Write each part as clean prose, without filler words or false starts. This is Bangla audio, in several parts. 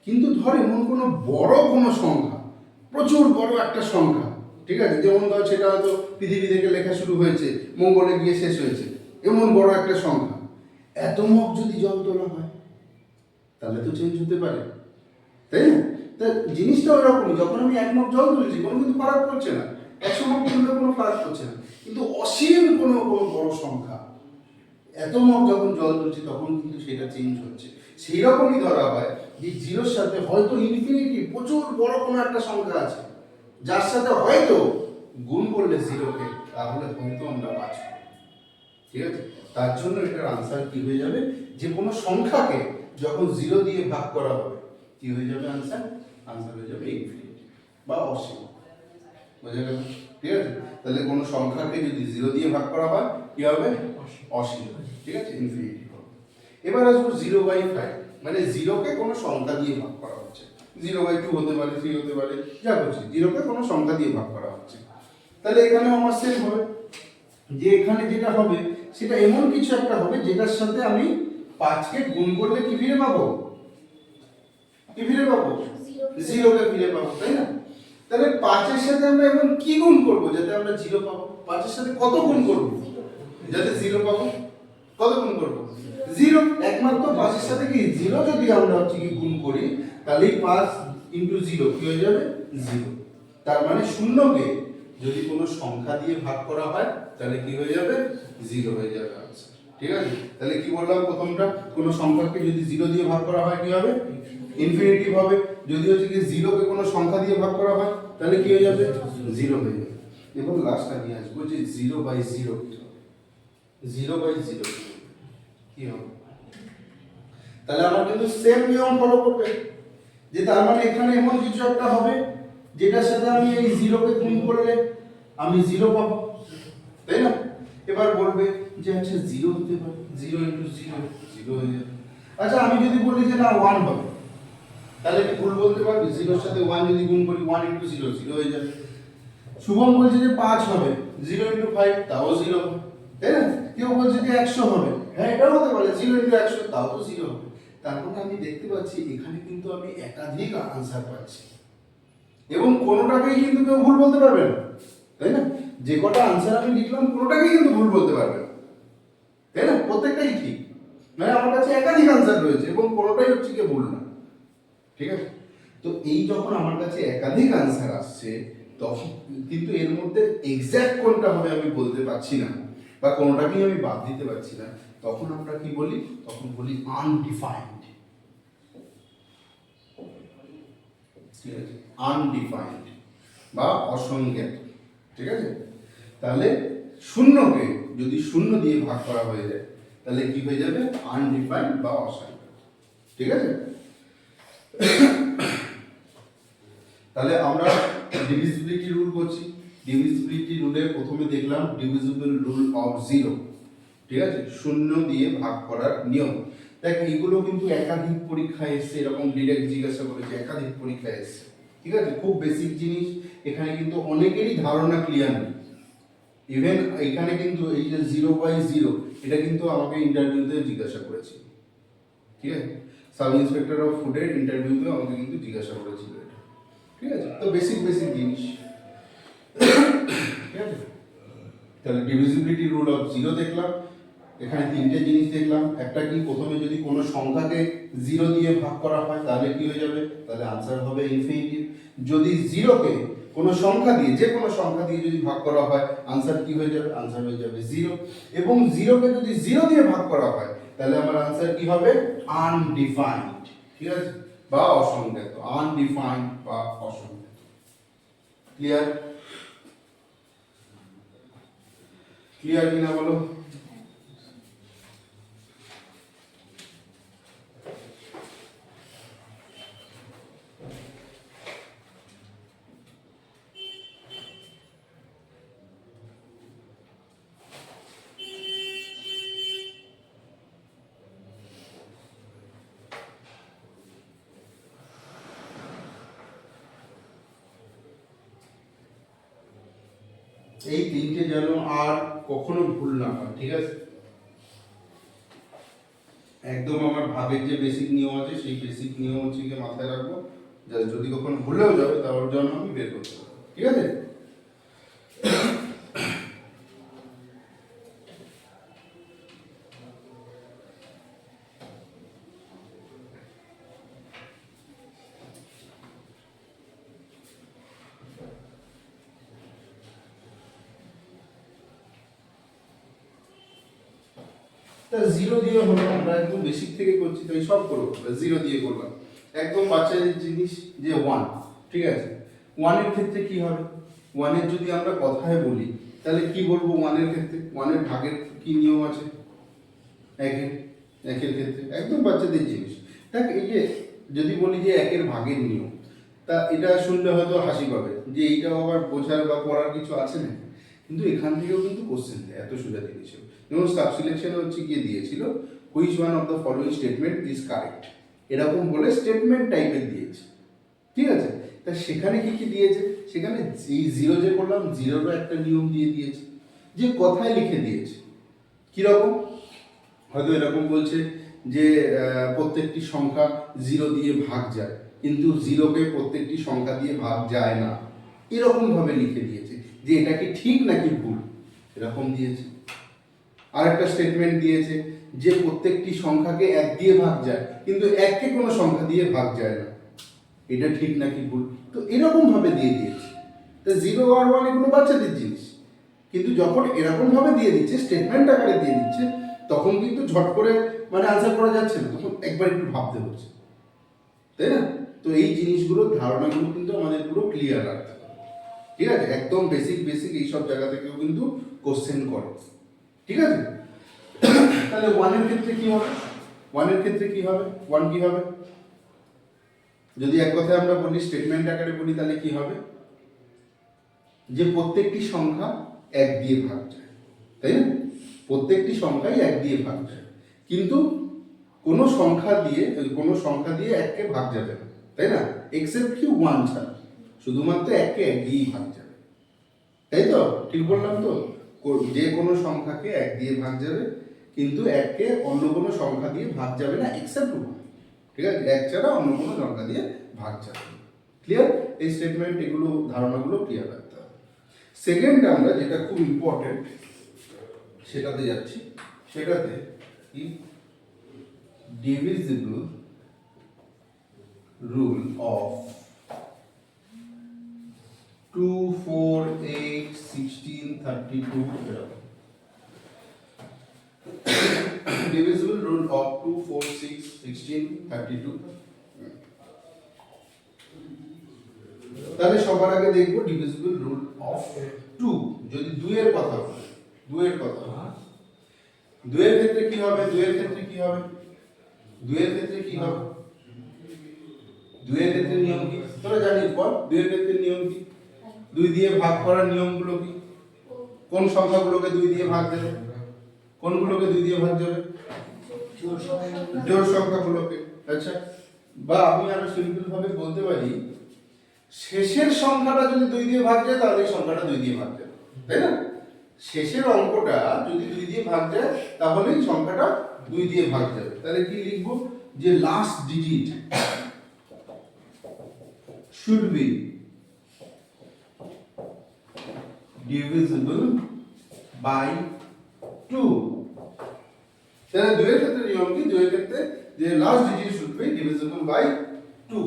কিন্তু ধর এমন কোনো বড় কোনো সংখ্যা, প্রচুর বড় একটা সংখ্যা, ঠিক আছে, যেমন ধর সেটা হয়তো পৃথিবী থেকে লেখা শুরু হয়েছে, মঙ্গলে গিয়ে শেষ হয়েছে, এমন বড় একটা সংখ্যা, এত মগ যদি জল তোলা হয় তাহলে তো চেঞ্জ হতে পারে, তাই না? তা জিনিসটা ওরকমই, যখন আমি 1 মগ জল তুলছি কোনো কিন্তু ফারাক পড়ছে না, 100 মগ তুললে কোনো ফারাক পড়ছে না, কিন্তু অসীম কোনো কোনো বড় সংখ্যা, এত মগ যখন জল তুলছি তখন কিন্তু সেটা চেঞ্জ হচ্ছে। সেই রকমই ধরা হয় যে জিরোর সাথে হয়তো ইনফিনিটি প্রচুর বড় কোনো একটা সংখ্যা আছে, যার সাথে হয়তো গুণ করলে জিরোকে তাহলে হয়তো আমরা বাঁচব, ঠিক আছে? তার জন্য এটার আনসার কি হয়ে যাবে, যে কোনো সংখ্যাকে যখন জিরো দিয়ে ভাগ করা হবে কি হয়ে যাবে আনসার? আনসার হয়ে যাবে ইনফিনিটি বা অসীম। বোঝা গেল? ঠিক আছে, তাহলে কোনো সংখ্যাকে যদি জিরো দিয়ে ভাগ করা হয় কি হবে? অসীম, ঠিক আছে, ইনফিনিটি হবে। এবার আসবো 0/5, মানে জিরোকে কোনো সংখ্যা দিয়ে ভাগ করা হচ্ছে, 0/2 হতে পারে, 3 হতে পারে, যা করছি জিরোকে কোনো সংখ্যা দিয়ে ভাগ করা হচ্ছে। তাহলে এখানেও আমার সেম হবে, যে এখানে যেটা হবে সেটা এমন কিছু একটা হবে যেটার সাথে আমি 5কে গুণ করলে কি ফিরে পাবো? কি ফিরে পাবো? জিরোকে ফিরে পাবো, তাই না? তাহলে 5 এর সাথে আমরা এমন কি গুণ করব যাতে আমরা জিরো পাবো? 5 এর সাথে কত গুণ করব যাতে জিরো পাবো? কত গুণ করব? জিরো। একমাত্র 5 এর সাথে কি জিরো যদি আমরা হচ্ছে কি গুণ করি তাহলে 5 ইনটু 0 কি হয়ে যাবে? জিরো। তার মানে শূন্যকে যদি কোনো সংখ্যা দিয়ে ভাগ করা হয় তাহলে কি হয়ে যাবে? জিরো হয়ে যাবে আনসার, ঠিক আছে? তাহলে কি বললাম প্রথমটা, কোনো সংখ্যাকে যদি জিরো দিয়ে ভাগ করা হয় কি হবে? ইনফিনিটি হবে। যদি হচ্ছে কি জিরোকে কোনো সংখ্যা দিয়ে ভাগ করা হয় তাহলে কি হয়ে যাবে? জিরো হয়ে যাবে। এবং লাস্টটা নিয়ে আসবো যে 0/0 কি হবে? 0/0 কি হবে? তাহলে আমরা কিন্তু সেম নিয়ম ফলো করবে, যে তার মানে এখানে এমন কিছু একটা হবে যেটার সাথে আমি এই জিরোকে গুণ করলে আমি জিরো পাবো, তাই না? এবার বলবে যে আচ্ছা জিরো হতে পারে, 0 ইনটু 0 জিরো হয়ে যাবে। আচ্ছা আমি যদি বলি যে না 1 হবে, তাহলে কি ভুল বলতে পারবি? 0 এর সাথে 1 যদি গুণ করি 1 ইনটু 0 জিরো হয়ে যাবে। শুভম বলছে যে 5 হবে, 0 ইনটু 5 তাও 0 হবে, তাই না? কেউ বলছে যে 100 হবে, হ্যাঁ এটাও হতে পারে, 0 ইনটু 100 তাও তো 0 হবে। তারপরে আমি দেখতে পাচ্ছি এখানে কিন্তু আমি একাধিক আনসার পাচ্ছি, এবং কোনোটাকেই কিন্তু কেউ ভুল বলতে পারবে না, তাই না? যে কটা আনসার আমি লিখলাম কোনোটাকেই কিন্তু ভুল বলতে পারবে না, তাই না? প্রত্যেকটাই ঠিক, মানে আমার কাছে একাধিক আনসার রয়েছে এবং কোনোটাই হচ্ছে কি ভুল না, ঠিক আছে? তো এই যখন আমার কাছে একাধিক আনসার আসছে তখন কিন্তু এর মধ্যে এক্স্যাক্ট কোনটা হবে আমি বলতে পারছি না, বা কোনোটাকেই আমি বাদ দিতে পারছি না, তখন আমরা কি বলি? তখন বলি আনডিফাইন্ড, ঠিক আছে? আনডিফাইন্ড বা অসংজ্ঞাত, ঠিক আছে? তাহলে শূন্যকে যদি শূন্য দিয়ে ভাগ করা হয়ে যায় তাহলে কি হয়ে যাবে? আনডিফাইন্ড বা অসংজ্ঞাত, ঠিক আছে? তাহলে আমরা ডিভিজিবিলিটি রুল করছি। ডিভিজিবিলিটি রুলে প্রথমে দেখলাম ডিভিজিবল রুল অফ জিরো, ঠিক আছে, শূন্য দিয়ে ভাগ করার নিয়ম। দেখ এগুলো কিন্তু একাধিক পরীক্ষায় এসছে, এরকম ডিরেক্ট জিজ্ঞাসা করেছে, একাধিক পরীক্ষায় এসছে, ঠিক আছে? খুব বেসিক জিনিস, এখানে কিন্তু অনেকেরই ধারণা ক্লিয়ার নেই। ইভেন এখানে কিন্তু এই যে 0/0 এটা কিন্তু আমাকে ইন্টারভিউতে জিজ্ঞাসা করেছিল, ঠিক আছে? সাব ইন্সপেক্টর অফ ফুডের ইন্টারভিউতে আমাকে কিন্তু জিজ্ঞাসা করেছিল এটা, ঠিক আছে? তো বেসিক জিনিস, ঠিক আছে? তাহলে ডিভিজিবিলিটি রুল অফ জিরো দেখলাম, এখানে তিনটে জিনিস দেখলাম। একটা কি, প্রথমে যদি কোনো সংখ্যাকে জিরো দিয়ে ভাগ করা হয় তাহলে কি হয়ে যাবে? তাহলে আনসার হবে ইনফিনিটি। যদি জিরোকে কোনো সংখ্যা দিয়ে, যে কোনো সংখ্যা দিয়ে যদি ভাগ করা হয় আনসার কি হয়ে যাবে? আনসার হয়ে যাবে জিরো। এবং জিরোকে যদি জিরো দিয়ে ভাগ করা হয় তাহলে আমার আনসার কি হবে? আনডিফাইন্ড, ঠিক আছে, বা অসংজ্ঞাত। আনডিফাইন্ড বা অসংজ্ঞাত। ক্লিয়ার? ক্লিয়ার কিনা বলো? এই তিনটে যেন আর কখনো ভুল না হয়, ঠিক আছে? একদম আমার ভাবের যে বেসিক নিয়ম আছে সেই বেসিক নিয়ম হচ্ছে কি মাথায় রাখবো, জাস্ট যদি কখনো ভুলেও যাবে তার জন্য আমি বের করতে পারবো, ঠিক আছে? তা জিরো দিয়ে হলো, আমরা একদম বেসিক থেকে করছি তাই সব করবো, জিরো দিয়ে করলাম। একদম বাচ্চাদের জিনিস যে ওয়ান, ঠিক আছে? ওয়ানের ক্ষেত্রে কি হবে? ওয়ানের যদি আমরা কথায় বলি তাহলে কি বলবো? ওয়ানের ক্ষেত্রে ওয়ানের ভাগের কি নিয়ম আছে? একের একের ক্ষেত্রে একদম বাচ্চাদের জিনিস। দেখ এই যে যদি বলি যে একের ভাগের নিয়ম, তা এটা শুনলে হয়তো হাসি পাবে যে এইটাও আবার বোঝার বা পড়ার কিছু আছে না, কিন্তু এখান থেকেও কিন্তু কোশ্চেন দেয়, এত সোজা জিনিস। যেমন সাব সিলেকশন হচ্ছে গিয়ে দিয়েছিল which one of the following statement is correct, এরকম বলে স্টেটমেন্ট টাইপের দিয়েছে, ঠিক আছে? তা সেখানে কি কি দিয়েছে? সেখানে এই জিরো যে করলাম জিরোরও একটা নিয়ম দিয়ে দিয়েছে, যে কথায় লিখে দিয়েছে। কিরকম? হয়তো এরকম বলছে যে প্রত্যেকটি সংখ্যা জিরো দিয়ে ভাগ যায়, কিন্তু জিরোকে প্রত্যেকটি সংখ্যা দিয়ে ভাগ যায় না, এরকম ভাবে লিখে দিয়েছে যে এটা কি ঠিক নাকি ভুল, এরকম দিয়েছে। আরেকটা স্টেটমেন্ট দিয়েছে যে প্রত্যেকটি সংখ্যাকে এক দিয়ে ভাগ যায়, কিন্তু এককে কোনো সংখ্যা দিয়ে ভাগ যায় না, এটা ঠিক নাকি ভুল। তো এরকম ভাবে দিয়ে দিয়েছে। তো জিরো আর ওয়ান এগুলো বাচ্চাদের জিনিস, কিন্তু যখন এরকম ভাবে দিয়ে দিচ্ছে, স্টেটমেন্ট আকারে দিয়ে দিচ্ছে, তখন কিন্তু ঝট করে মানে আনসার করা যাচ্ছে না, তখন একবার একটু ভাবতে হচ্ছে, তাই না? তো এই জিনিসগুলোর ধারণাগুলো কিন্তু আমাদের পুরো ক্লিয়ার রাখতে হবে, ঠিক আছে? একদম বেসিক বেসিক এইসব জায়গা থেকেও কিন্তু কোশ্চেন করে, ঠিক আছে? তাহলে ওয়ানের ক্ষেত্রে কি হবে? ওয়ানের ক্ষেত্রে কি হবে? ওয়ান কি হবে? যদি এক কথায় আমরা বলি, স্টেটমেন্ট আকারে বলি, তাহলে কি হবে? যে প্রত্যেকটি সংখ্যা এক দিয়ে ভাগ যায়, তাই না? প্রত্যেকটি সংখ্যাই এক দিয়ে ভাগ যায়, কিন্তু কোনো সংখ্যা দিয়ে এককে ভাগ যাবে না, তাই না? এক্সেপ্ট কি ওয়ান ছাড়া, শুধুমাত্র এককে এক দিয়েই ভাগ যাবে, তাই তো? ঠিক বললাম তো? যে কোনো সংখ্যাকে এক দিয়ে ভাগ যাবে, কিন্তু এককে অন্য কোনো সংখ্যা দিয়ে ভাগ যাবে না, এক্সেপ্ট ওয়ান, ঠিক আছে? এক ছাড়া অন্য কোনো সংখ্যা দিয়ে ভাগ যাবে। ক্লিয়ার? এই স্টেটমেন্ট এগুলো ধারণাগুলো ক্লিয়ার রাখতে হবে। সেকেন্ড আমরা যেটা খুব ইম্পর্টেন্ট সেটাতে যাচ্ছি, সেটাতে কি ডিভিজিবল রুল অফ 2, 4, 8, 16, 32 এরকম। Divisible rule of 2, 4, 6, 16, 32। তাহলে সবার আগে দেখবো ডিভিজিবল রুল অফ 2। যদি 2 এর কথা বলি, 2 এর কথা, 2 এর ক্ষেত্রে কি হবে? 2 এর ক্ষেত্রে কি হবে? 2 এর ক্ষেত্রে কি হবে? 2 এর ক্ষেত্রে নিয়ম কি তোরা জানিস? বল, 2 এর ক্ষেত্রে নিয়ম কি? 2 দিয়ে ভাগ করার নিয়মগুলো কি? কোন সংখ্যাগুলোকে 2 দিয়ে ভাগ দেবে? কোনগুলোকে 2 দিয়ে ভাগ যাবে? জোড় সংখ্যাগুলোকে। আচ্ছা, বা আমি আরো সিম্পল ভাবে বলতে পারি, শেষের সংখ্যাটা যদি 2 দিয়ে ভাগ যায় তাহলে এই সংখ্যাটা 2 দিয়ে ভাগ যাবে, তাই না? শেষের অঙ্কটা যদি 2 দিয়ে ভাগ যায় তাহলে এই সংখ্যাটা 2 দিয়ে ভাগ যাবে। তাহলে কি লিখবো? যে last digit should be divisible by 2। তাহলে 2 এর ক্ষেত্রে নিয়ম কি? 2 এর ক্ষেত্রে যে last digit should be divisible by 2।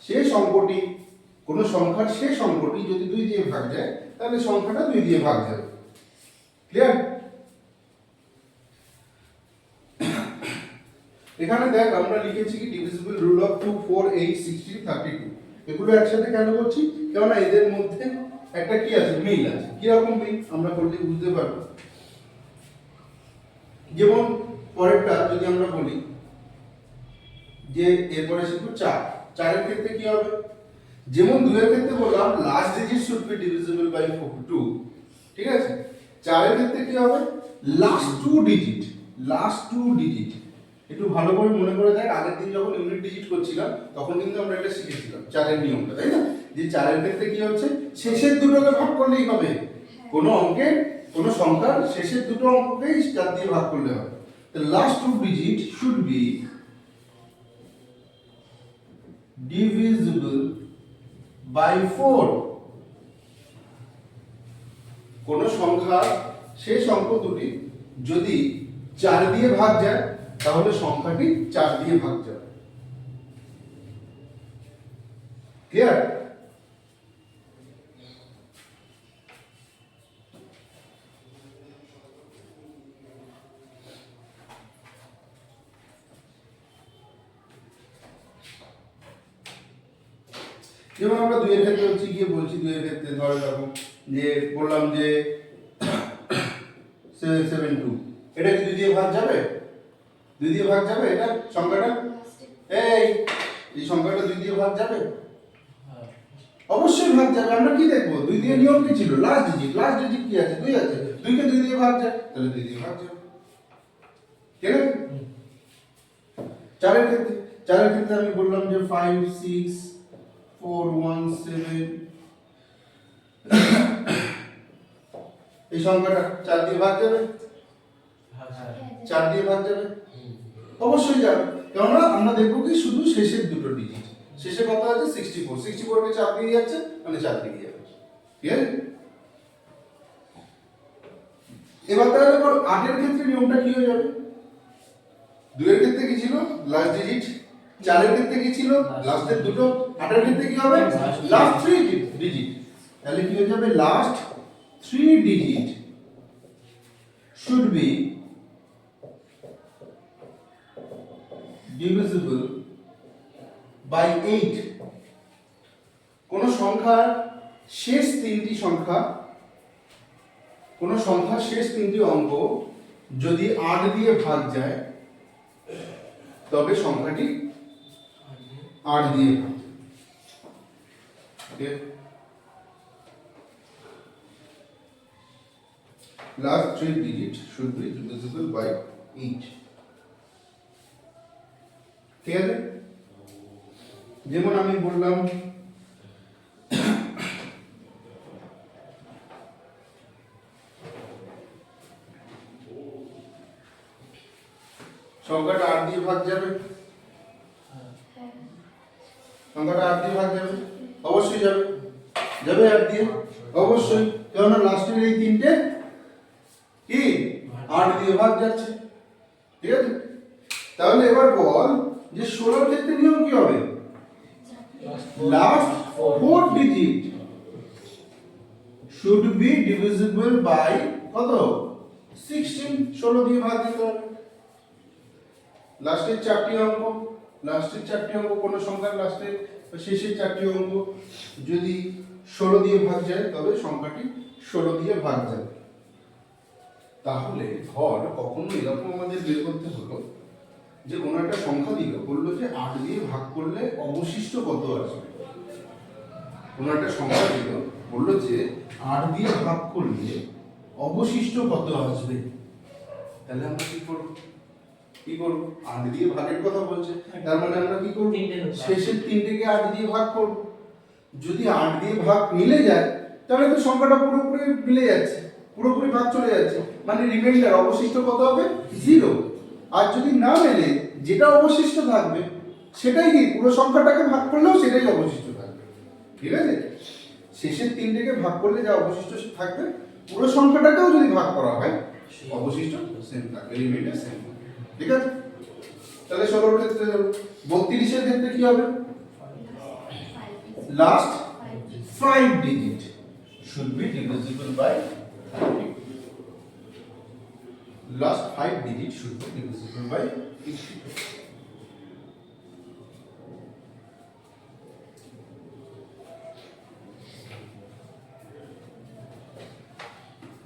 শেষ অঙ্কটি, কোন সংখ্যার শেষ অঙ্কটি যদি 2 দিয়ে ভাগ যায় তাহলে সংখ্যাটা 2 দিয়ে ভাগ যাবে। ক্লিয়ার? এখানে দেখ আমরা লিখেছি কি ডিভিজিবল রুল অফ 2, 4, 8, 16, 32। এগুলো একসাথে কেন করছি? কারণ এদের মধ্যে একটা কি আছে? মিল আছে। কি রকম মিল আমরা করলে বুঝতে পারবো। যেমন পরেরটা যদি আমরা বলি যে এরপরে শিখবো 4। 4 এর ক্ষেত্রে কি হবে? যেমন 2 এর ক্ষেত্রে বললাম last digit should be divisible by 2, ঠিক আছে? 4 এর ক্ষেত্রে কি হবে? Last 2 digit, last 2 digit. একটু ভালো করে মনে করে দেখ, আগের দিন যখন ইউনিট ডিজিট করছিলাম তখন কিন্তু আমরা এটা শিখেছিলাম 4 এর নিয়মটা, তাই না? যে 4 এর ক্ষেত্রে কি হচ্ছে? শেষের দুটোকে ভাগ করলেই হবে। কোনো অঙ্কের, কোনো সংখ্যার শেষের দুটো অঙ্ককেই 4 দিয়ে ভাগ করলে হবে। the last two digit should be divisible by 4. কোন সংখ্যা শেষ অঙ্ক দুটি যদি 4 দিয়ে ভাগ যায় তাহলে সংখ্যাটি 4 দিয়ে ভাগ যাবে। ক্লিয়ার? যেমন আমরা দুইয়ের ক্ষেত্রে হচ্ছে গিয়ে বলছি, দুইয়ের ক্ষেত্রে ধরে রাখো যে বললাম যে 772, এটা কি 2 দিয়ে ভাগ যাবে? 2 দিয়ে ভাগ যাবে এটা সংখ্যাটা? এই সংখ্যাটা 2 দিয়ে ভাগ যাবে? অবশ্যই ভাগ যাবে। আমরা কি দেখবো? 2 দিয়ে নিয়ম কি ছিল? লাস্ট ডিজিট কি আছে? 2 আছে। 2 কে 2 দিয়ে ভাগ যায়, তাহলে 2 দিয়ে ভাগ যাবে। ঠিক আছে? চারের ক্ষেত্রে আমি বললাম যে 5 6 4 1 7, এই সংখ্যাটা 4 দিয়ে ভাগ যাবে? 4 দিয়ে ভাগ যাবে? অবশ্যই যাবে। কারণ আমরা দেখবো কি শুধু শেষের দুটো ডিজিট। শেষে কত আছে? 64। 64 কে 4 দিয়ে যাচ্ছে মানে 4 দিয়ে যাবে। ঠিক আছে? এবার তাহলে 8 এর ক্ষেত্রে নিয়মটা কি হয়ে যাবে? 2 এর ক্ষেত্রে কি ছিল? Last digit. 4 এর ক্ষেত্রে কি ছিল? লাস্টের দুটো। 8 এর ক্ষেত্রে কি হবে? Last 3 digit. তাহলে কি হয়ে যাবে? Last 3 digit should be divisible by 8. কোন সংখ্যার শেষ তিনটি অঙ্ক যদি 8 দিয়ে ভাগ যায় তবে সংখ্যাটি 8 দিয়ে ভাগ যাবে। Last 3 digits should be divisible by 8. ঠিক আছে? যেমন আমি বললাম সংখ্যাটা 8 দিয়ে ভাগ যাবে? সংখ্যাটা 8 দিয়ে ভাগ যাবে? অবশ্যই যাবে। 8 দিয়ে? অবশ্যই। কারণ লাস্টের এই তিনটে কি 8 দিয়ে ভাগ যাচ্ছে। ঠিক আছে? তাহলে এবার বল যে 16 এর ক্ষেত্রে নিয়ম কি হবে? Last 4 digit should be divisible by কত? 16। 16 দিয়ে ভাগ দিতে হবে। লাস্টের চারটি অঙ্ক কোন সংখ্যার লাস্টের শেষের চারটি অঙ্ক যদি 16 দিয়ে ভাগ যায় তবে সংখ্যাটি 16 দিয়ে ভাগ যাবে। তাহলে ধর কখনো এরকম আমাদের বের করতে হলো যে কোনো একটা সংখ্যা দিল, বললো যে 8 দিয়ে ভাগ করলে অবশিষ্ট কত আসবে। কোনো একটা সংখ্যা দিল, বললো যে 8 দিয়ে ভাগ করলে অবশিষ্ট কত আসবে। তাহলে আমরা কি করব? 8 দিয়ে ভাগের কথা বলছে, তার মানে আমরা কি করব? শেষের তিনটেকে 8 দিয়ে ভাগ করব। যদি 8 দিয়ে ভাগ মিলে যায় তাহলে তো সংখ্যাটা পুরোপুরি মিলে যাচ্ছে, পুরোপুরি ভাগ চলে যাচ্ছে, মানে রিমাইন্ডার অবশিষ্ট কত হবে? 0। আর যদি না মেলে যেটা অবশিষ্ট থাকবে সেটাই কি পুরো সংখ্যাটাকে ভাগ করলেও সেটাই অবশিষ্ট থাকবে। ঠিক আছে? শেষের তিনটেকে ভাগ করলে যা অবশিষ্ট থাকবে পুরো সংখ্যাটাকেও যদি ভাগ করা হয় অবশিষ্ট সেম থাকবে, রিমাইন্ডার সেম। ঠিক আছে? তাহলে 16 এর ক্ষেত্রে যাব। 32 এর ক্ষেত্রে কি হবে? Last 5 digit should be divisible by 50. Last 5 digits should be divisible by 50.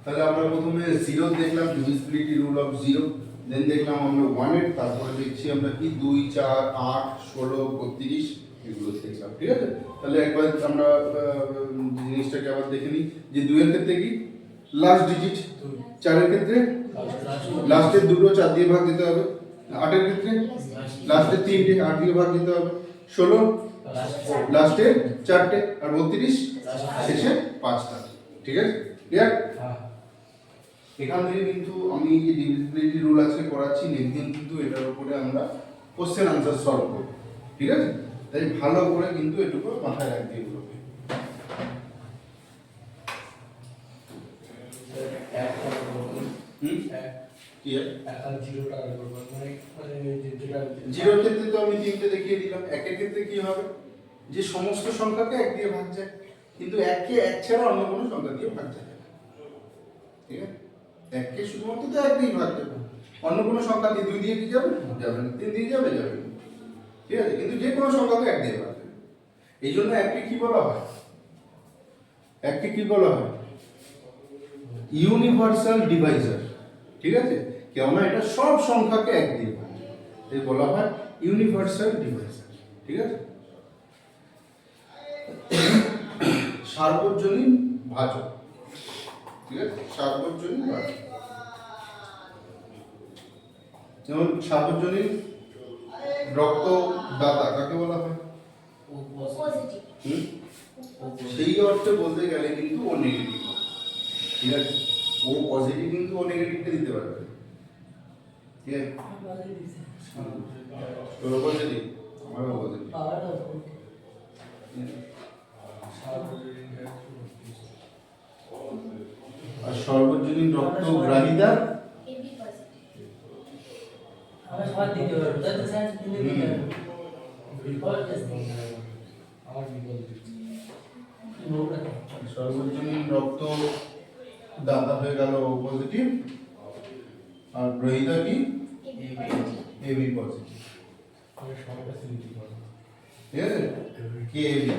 তাহলে আমরা প্রথমে 0 দেখলাম, ডিভিজিবিলিটি রুল অফ 0, দেন দেখলাম আমরা 1 এর, তারপরে দেখছি আমরা কি 2 4 8 16 32 এগুলো দেখলাম। ঠিক আছে? তাহলে একবার আমরা জিনিসটাকে আবার দেখে নিই যে 2 এর ক্ষেত্রে কি লাস্ট ডিজিট, 4 এর ক্ষেত্রে লাস্টের দুটো 4 দিয়ে ভাগ দিতে হবে, 8 এর ক্ষেত্রে লাস্টের তিনটে 8 দিয়ে ভাগ দিতে হবে, 16 লাস্টের চারটে, আর 32 শেষে 5টা। ঠিক আছে? ক্লিয়ার? এখান থেকে কিন্তু আমি যে ডিভিজিবিলিটি রুল আজকে করাচ্ছি নেক্সট দিন কিন্তু এটার উপরে আমরা কোশ্চেন আনসার সলভ করব, ঠিক আছে? তাই ভালো করে কিন্তু এটুকু মাথায় রাখতে এগুলোকে। জিরোর ক্ষেত্রে তো আমি তিনটে দেখিয়ে দিলাম। একের ক্ষেত্রে কি হবে, যে সমস্ত সংখ্যাকে এক দিয়ে ভাগ যায়, কিন্তু এককে এক ছাড়া অন্য কোনো সংখ্যা দিয়ে ভাগ যায় না, ঠিক আছে? এককে শুধুমাত্র তো এক দিয়ে ভাগ যাবে, অন্য কোনো সংখ্যা দিয়ে দুই দিয়ে কি যাবে, যাবে না। তিন দিয়ে যাবে, যাবে না, ঠিক আছে? কিন্তু যে কোনো সংখ্যাকে এক দিয়ে ভাগ যাবে। এই জন্য এককে কি বলা হয়, এককে কি বলা হয়, ইউনিভার্সাল ডিভাইজার, ঠিক আছে? কেননা এটা সব সংখ্যাকে এক দিয়ে ভাগ যায়, এই বলা হয় ইউনিভার্সাল ডিভাইজার, ঠিক আছে? সার্বজনীন ভাজক, ঠিক আছে? সার্বজনীন ভাজক, যেমন সার্বজনীন রক্তদাতা কাকে বলা হয়? সেই অর্থে বলতে গেলে কিন্তু ও নেগেটিভ, ঠিক আছে? ও পজিটিভ কিন্তু ও নেগেটিভটা দিতে পারবে, ঠিক আছে? তোর পজিটিভ, আমারও পজিটিভ। আর সর্বজনীন রক্তগ্রাহিতা সর্বজনীন রক্ত দাতা হয়ে গেল পজিটিভ, আর গ্রহিতা কি এবি পজিটিভ, ঠিক আছে? কে এবি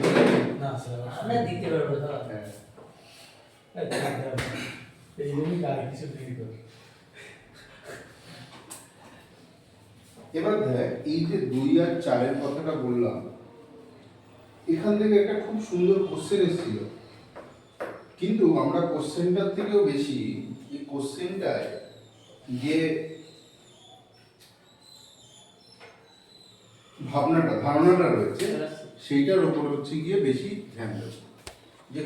না স্যার আমরা দিতে পারবো স্যার। এই জন্যই কাজ কিছু তৈরি করি। এবার দেখ, এই যে 2 আর 4 এর কথাটা বললাম, এখান থেকে একটা খুব সুন্দর কোশ্চেন এসেছিল, কিন্তু আমরা কোশ্চেনটার থেকেও বেশি এই কোশ্চেনটায় যে ভাবনাটা ধারণাটা রয়েছে সেইটার উপর হচ্ছে গিয়ে বেশি ধ্যান দেবো। যে